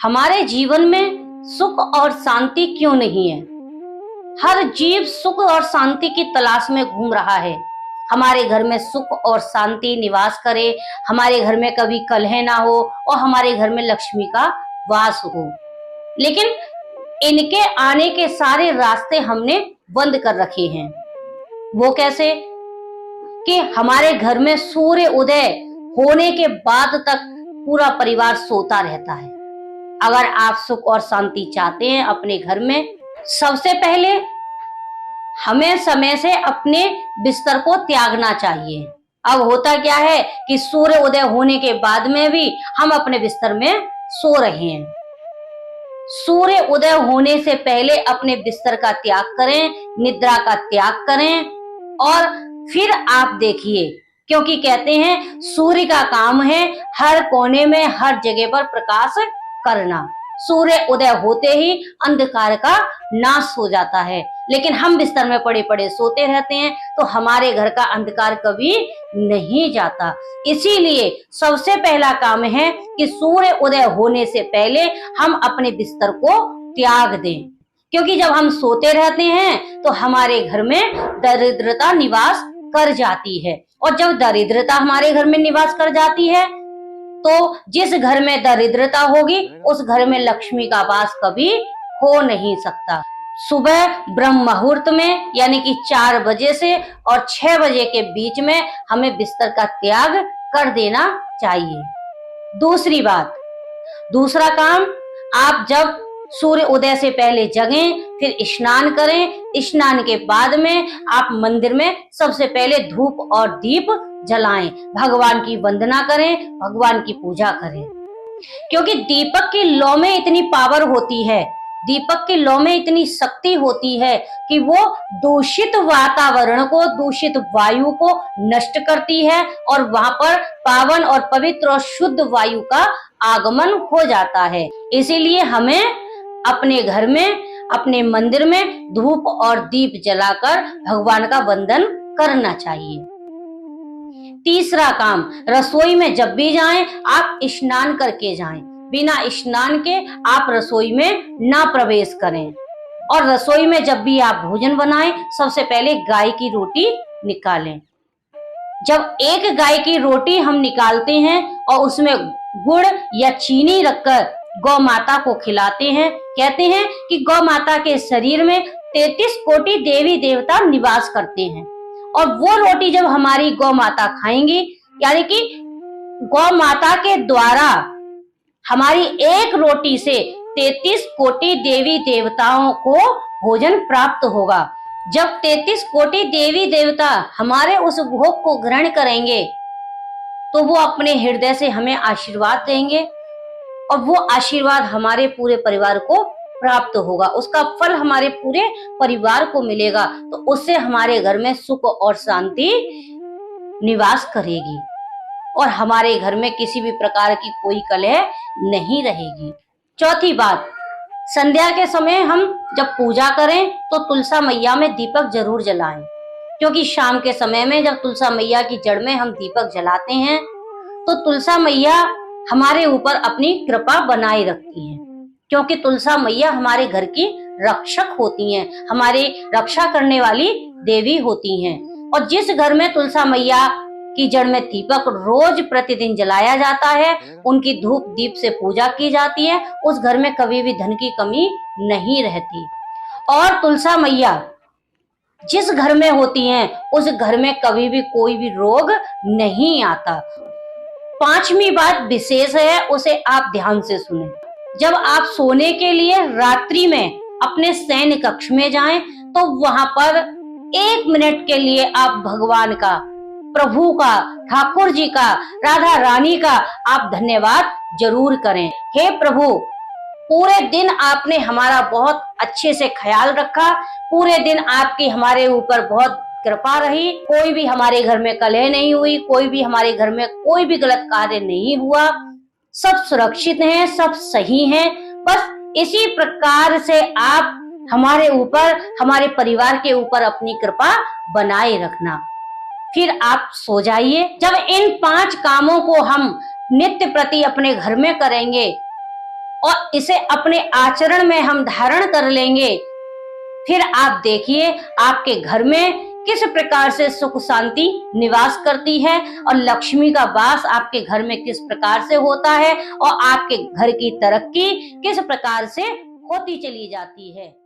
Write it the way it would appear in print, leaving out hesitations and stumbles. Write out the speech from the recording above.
हमारे जीवन में सुख और शांति क्यों नहीं है? हर जीव सुख और शांति की तलाश में घूम रहा है। हमारे घर में सुख और शांति निवास करे, हमारे घर में कभी कलह ना हो और हमारे घर में लक्ष्मी का वास हो। लेकिन इनके आने के सारे रास्ते हमने बंद कर रखे हैं। वो कैसे? कि हमारे घर में सूर्य उदय होने के बाद तक पूरा परिवार सोता रहता है। अगर आप सुख और शांति चाहते हैं अपने घर में, सबसे पहले हमें समय से अपने बिस्तर को त्यागना चाहिए। अब होता क्या है कि सूर्य उदय होने के बाद में भी हम अपने बिस्तर में सो रहे हैं। सूर्य उदय होने से पहले अपने बिस्तर का त्याग करें, निद्रा का त्याग करें और फिर आप देखिए, क्योंकि कहते हैं सूर्य का काम है हर कोने में हर जगह पर प्रकाश करना। सूर्य उदय होते ही अंधकार का नाश हो जाता है, लेकिन हम बिस्तर में पड़े पड़े सोते रहते हैं तो हमारे घर का अंधकार कभी नहीं जाता। इसीलिए सबसे पहला काम है कि सूर्य उदय होने से पहले हम अपने बिस्तर को त्याग दें, क्योंकि जब हम सोते रहते हैं तो हमारे घर में दरिद्रता निवास कर जाती है, और जब दरिद्रता हमारे घर में निवास कर जाती है तो जिस घर में दरिद्रता होगी उस घर में लक्ष्मी का वास कभी हो नहीं सकता। सुबह ब्रह्म मुहूर्त में यानी कि 4 बजे से और 6 बजे के बीच में हमें बिस्तर का त्याग कर देना चाहिए। दूसरी बात, दूसरा काम, आप जब सूर्य उदय से पहले जगें, फिर स्नान करें। स्नान के बाद में आप मंदिर में सबसे पहले धूप और दीप जलाएं, भगवान की वंदना करें, भगवान की पूजा करें, क्योंकि दीपक की लौ में इतनी पावर होती है, दीपक की लौ में इतनी शक्ति होती है कि वो दूषित वातावरण को, दूषित वायु को नष्ट करती है और वहां पर पावन और पवित्र और शुद्ध वायु का आगमन हो जाता है। इसीलिए हमें अपने घर में, अपने मंदिर में धूप और दीप जलाकर भगवान का वंदन करना चाहिए। तीसरा काम, रसोई में जब भी जाएं आप स्नान करके जाएं। बिना स्नान के आप रसोई में ना प्रवेश करें। और रसोई में जब भी आप भोजन बनाएं सबसे पहले गाय की रोटी निकालें। जब एक गाय की रोटी हम निकालते हैं और उसमें गुड़ या चीनी रखकर गौ माता को खिलाते हैं, कहते हैं कि गौ माता के शरीर में 33 कोटि देवी देवता निवास करते हैं, और वो रोटी जब हमारी गौ माता खाएंगी, यानी कि गौ माता के द्वारा हमारी एक रोटी से 33 कोटि देवी देवताओं को भोजन प्राप्त होगा। जब 33 कोटि देवी देवता हमारे उस भोग को ग्रहण करेंगे तो वो अपने हृदय से हमें आशीर्वाद देंगे, और वो आशीर्वाद हमारे पूरे परिवार को प्राप्त होगा, उसका फल हमारे पूरे परिवार को मिलेगा। तो उससे हमारे घर में सुख और शांति निवास करेगी और हमारे घर में किसी भी प्रकार की कोई कलह नहीं रहेगी। चौथी बात, संध्या के समय हम जब पूजा करें तो तुलसा मैया में दीपक जरूर जलाएं, क्योंकि शाम के समय में जब तुलसा मैया की जड़ में हम दीपक जलाते हैं तो तुलसा मैया हमारे ऊपर अपनी कृपा बनाए रखती हैं, क्योंकि तुलसा मैया हमारे घर की रक्षक होती हैं, हमारी रक्षा करने वाली देवी होती हैं। और जिस घर में तुलसा मैया की जड़ में दीपक रोज प्रतिदिन जलाया जाता है, उनकी धूप दीप से पूजा की जाती है, उस घर में कभी भी धन की कमी नहीं रहती। और तुलसा मैया जिस घर में होती हैं उस घर में कभी भी कोई भी रोग नहीं आता। पांचवी बात विशेष है, उसे आप ध्यान से सुने। जब आप सोने के लिए रात्रि में अपने शयन कक्ष में जाएं तो वहां पर 1 मिनट के लिए आप भगवान का, प्रभु का, ठाकुर जी का, राधा रानी का आप धन्यवाद जरूर करें। हे प्रभु, पूरे दिन आपने हमारा बहुत अच्छे से ख्याल रखा, पूरे दिन आपकी हमारे ऊपर बहुत कृपा रही, कोई भी हमारे घर में कलह नहीं हुई, कोई भी हमारे घर में कोई भी गलत कार्य नहीं हुआ, सब सुरक्षित हैं, सब सही हैं। बस इसी प्रकार से आप हमारे ऊपर, हमारे परिवार के ऊपर अपनी कृपा बनाए रखना। फिर आप सो जाइए। जब इन 5 कामों को हम नित्य प्रति अपने घर में करेंगे और इसे अपने आचरण में हम धारण कर लेंगे, फिर आप देखिए आपके घर में किस प्रकार से सुख शांति निवास करती है और लक्ष्मी का वास आपके घर में किस प्रकार से होता है और आपके घर की तरक्की किस प्रकार से होती चली जाती है।